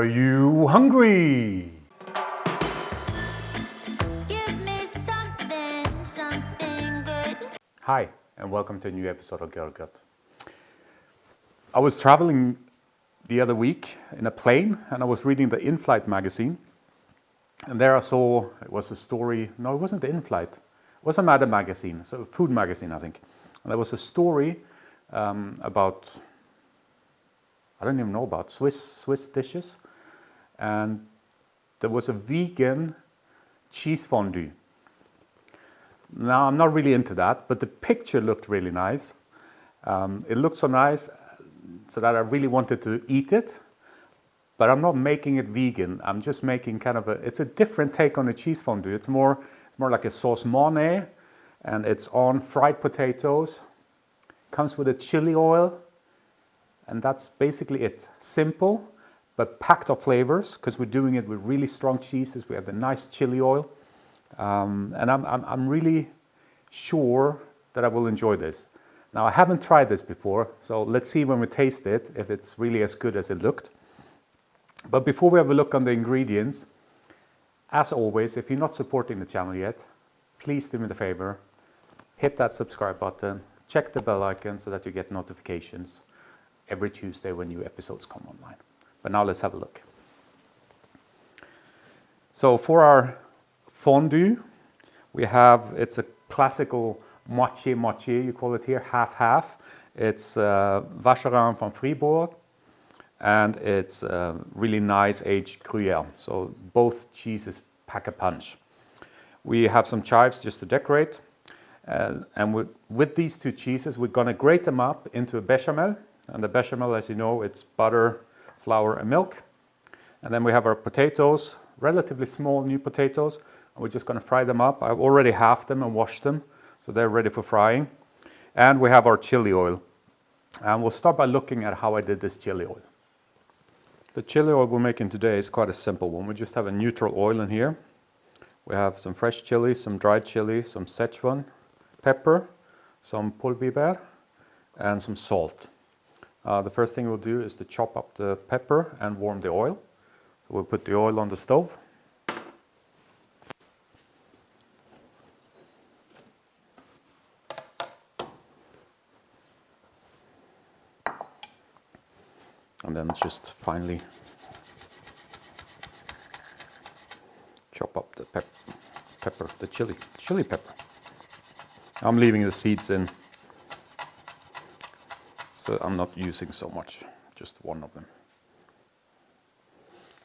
Are you hungry? Give me something good. Hi, and welcome to a new episode of Görgött. I was traveling the other week in a plane and I was reading the In-Flight magazine. And there I saw, it was a story, no, it wasn't the In-Flight. It was another magazine, so a food magazine, I think. And there was a story about, I don't even know about Swiss dishes. And there was a vegan cheese fondue. Now, I'm not really into that, but the picture looked really nice. It looked so nice so that I really wanted to eat it. But I'm not making it vegan. I'm just making kind of it's a different take on the cheese fondue. It's more like a Sauce Mornay, and it's on fried potatoes. Comes with a chili oil, and that's basically it. Simple, but packed of flavors, because we're doing it with really strong cheeses. We have the nice chili oil, and I'm really sure that I will enjoy this. Now, I haven't tried this before, so let's see when we taste it if it's really as good as it looked. But before we have a look on the ingredients, as always, if you're not supporting the channel yet, please do me the favor, hit that subscribe button, check the bell icon so that you get notifications every Tuesday when new episodes come online. But now let's have a look. So for our fondue, we have, it's a classical moitié moitié, you call it here, half-half. It's Vacherin from Fribourg. And it's really nice aged Gruyere. So both cheeses pack a punch. We have some chives just to decorate. And with these two cheeses, we're going to grate them up into a bechamel. And the bechamel, as you know, it's butter, flour, and milk. And then we have our potatoes, relatively small new potatoes. And we're just going to fry them up. I've already halved them and washed them, so they're ready for frying. And we have our chili oil. And we'll start by looking at how I did this chili oil. The chili oil we're making today is quite a simple one. We just have a neutral oil in here. We have some fresh chili, some dried chili, some Szechuan Pepper, some Pol Biber, and some salt. The first thing we'll do is to chop up the pepper and warm the oil. So we'll put the oil on the stove. And then just finally chop up the pepper, the chili pepper. I'm leaving the seeds in, so I'm not using so much, just one of them.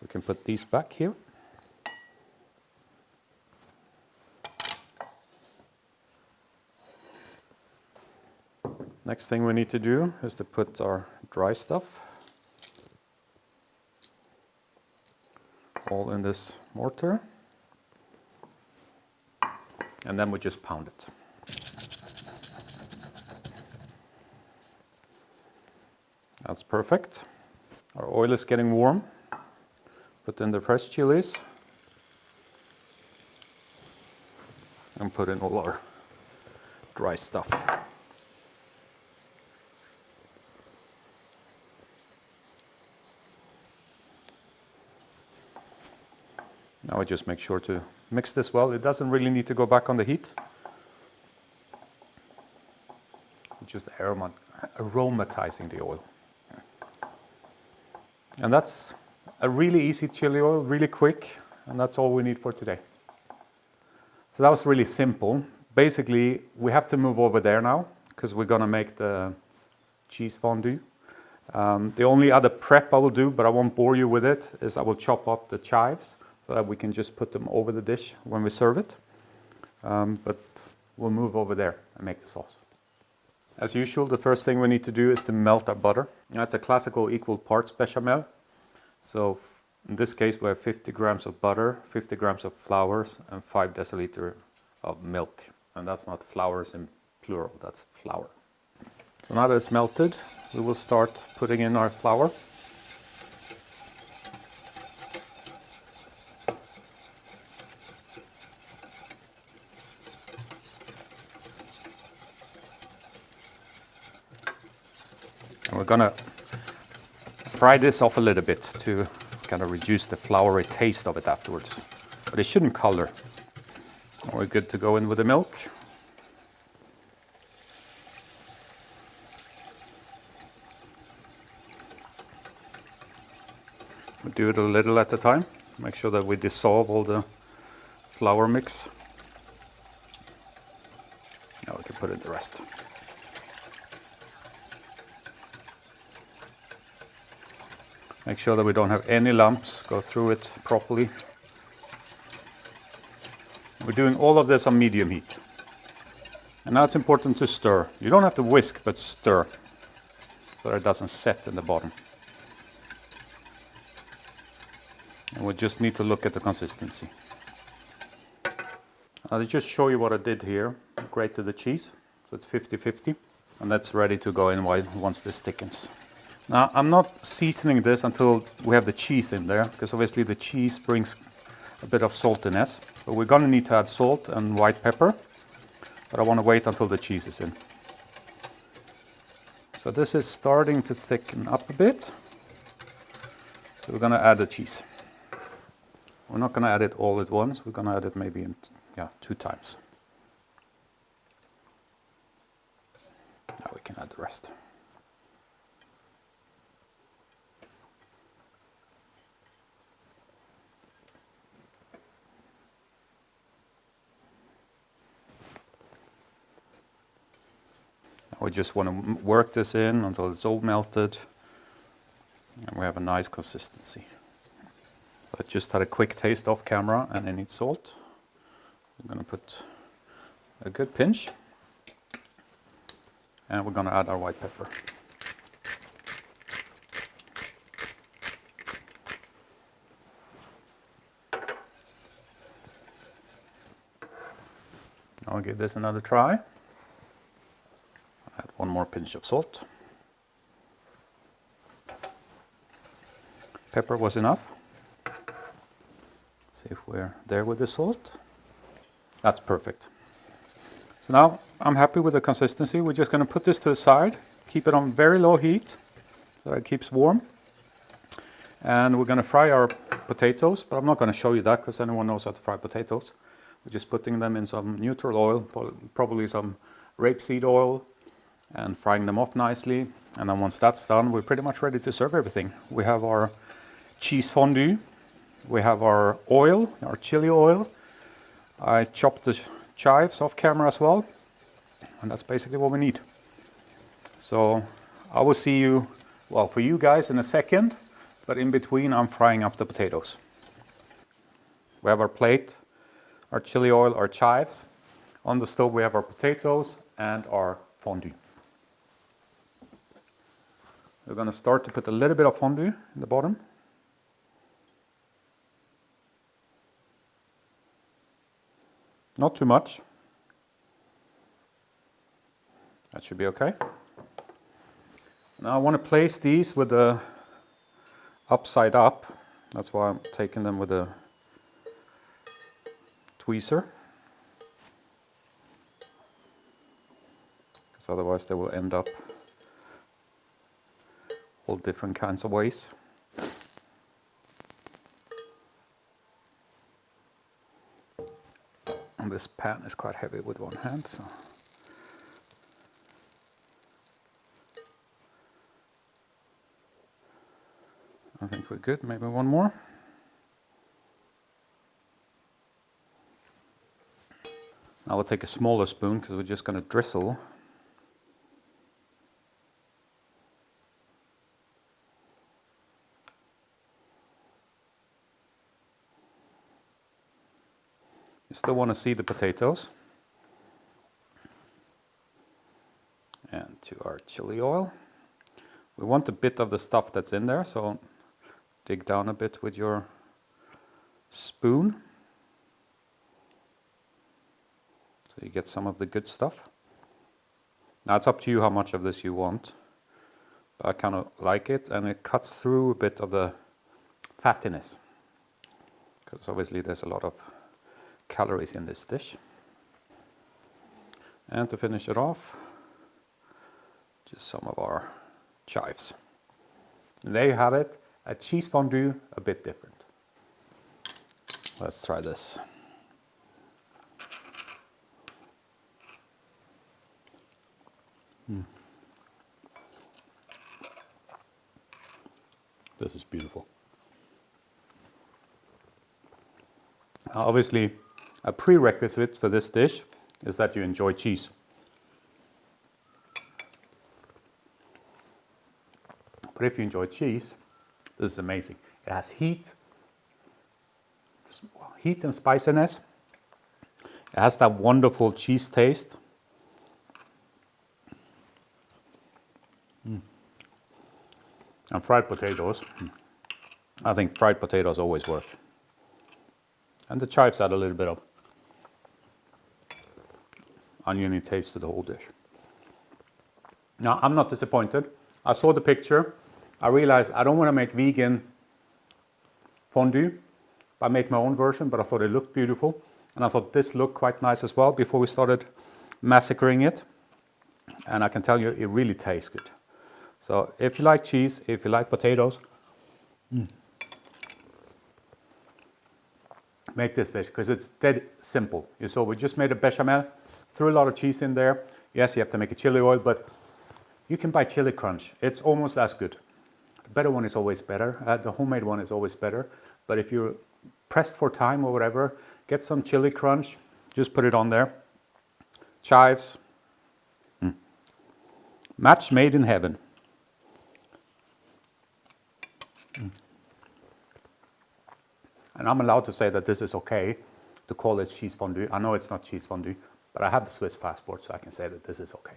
We can put these back here. Next thing we need to do is to put our dry stuff all in this mortar, and then we just pound it. That's perfect. Our oil is getting warm. Put in the fresh chilies and put in all our dry stuff. Now I just make sure to mix this well. It doesn't really need to go back on the heat. Just aromatizing the oil. And that's a really easy chili oil, really quick, and that's all we need for today. So that was really simple. Basically, we have to move over there now because we're gonna make the cheese fondue. The only other prep I will do, but I won't bore you with it, is I will chop up the chives, so that we can just put them over the dish when we serve it. But we'll move over there and make the sauce. As usual, the first thing we need to do is to melt our butter. Now, it's a classical equal parts bechamel. So in this case, we have 50 grams of butter, 50 grams of flours, and 5 deciliters of milk. And that's not flours in plural, that's flour. So now that it's melted, we will start putting in our flour. And we're gonna fry this off a little bit to kind of reduce the floury taste of it afterwards. But it shouldn't color. We're good to go in with the milk. We do it a little at a time. Make sure that we dissolve all the flour mix. Now we can put in the rest. Make sure that we don't have any lumps. Go through it properly. We're doing all of this on medium heat. And now it's important to stir. You don't have to whisk, but stir so that it doesn't set in the bottom. And we just need to look at the consistency. I'll just show you what I did here. I grated the cheese, so it's 50-50, and that's ready to go in once this thickens. Now I'm not seasoning this until we have the cheese in there, because obviously the cheese brings a bit of saltiness. But we're going to need to add salt and white pepper, but I want to wait until the cheese is in. So this is starting to thicken up a bit. So we're going to add the cheese. We're not going to add it all at once. We're going to add it maybe in 2 times. Now we can add the rest. We just want to work this in until it's all melted and we have a nice consistency. I just had a quick taste off camera and I need salt. I'm going to put a good pinch and we're going to add our white pepper. I'll give this another try. Add 1 more pinch of salt. Pepper was enough. See if we're there with the salt. That's perfect. So now I'm happy with the consistency. We're just going to put this to the side, keep it on very low heat so it keeps warm. And we're going to fry our potatoes, but I'm not going to show you that because anyone knows how to fry potatoes. We're just putting them in some neutral oil, probably some rapeseed oil, and frying them off nicely. And then once that's done, we're pretty much ready to serve everything. We have our cheese fondue. We have our oil, our chili oil. I chopped the chives off camera as well. And that's basically what we need. So I will see you, well, for you guys in a second. But in between, I'm frying up the potatoes. We have our plate, our chili oil, our chives. On the stove, we have our potatoes and our fondue. We're going to start to put a little bit of fondue in the bottom. Not too much. That should be okay. Now I want to place these with the upside up. That's why I'm taking them with a tweezer. Because otherwise they will end up all different kinds of ways. And this pan is quite heavy with one hand, so I think we're good. Maybe one more. Now we'll take a smaller spoon because we're just going to drizzle. You still want to see the potatoes. And to our chili oil. We want a bit of the stuff that's in there, so dig down a bit with your spoon. So you get some of the good stuff. Now it's up to you how much of this you want. But I kind of like it, and it cuts through a bit of the fattiness. Because obviously there's a lot of calories in this dish. And to finish it off, just some of our chives. And there you have it, a cheese fondue a bit different. Let's try this. This is beautiful. Obviously, a prerequisite for this dish is that you enjoy cheese. But if you enjoy cheese, this is amazing. It has heat and spiciness. It has that wonderful cheese taste. And fried potatoes. I think fried potatoes always work. And the chives add a little bit of oniony taste to the whole dish. Now, I'm not disappointed. I saw the picture. I realized I don't want to make vegan fondue. I make my own version, but I thought it looked beautiful. And I thought this looked quite nice as well before we started massacring it. And I can tell you, it really tastes good. So if you like cheese, if you like potatoes, make this dish, because it's dead simple. You saw we just made a bechamel, threw a lot of cheese in there. Yes, you have to make a chili oil, but you can buy chili crunch. It's almost as good. The better one is always better. The homemade one is always better. But if you're pressed for time or whatever, get some chili crunch, just put it on there. Chives. Match made in heaven. And I'm allowed to say that this is okay to call it cheese fondue. I know it's not cheese fondue, but I have the Swiss passport, so I can say that this is okay.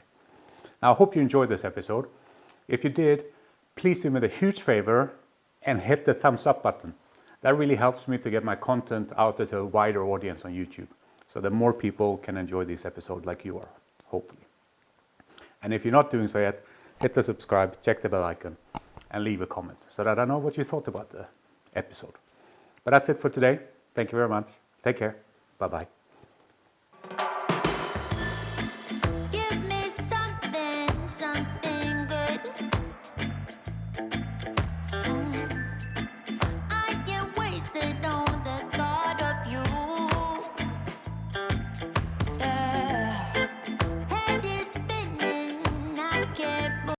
Now, I hope you enjoyed this episode. If you did, please do me a huge favor and hit the thumbs up button. That really helps me to get my content out to a wider audience on YouTube, so that more people can enjoy this episode like you are, hopefully. And if you're not doing so yet, hit the subscribe, check the bell icon, and leave a comment so that I know what you thought about the episode. But that's it for today. Thank you very much. Take care. Bye-bye.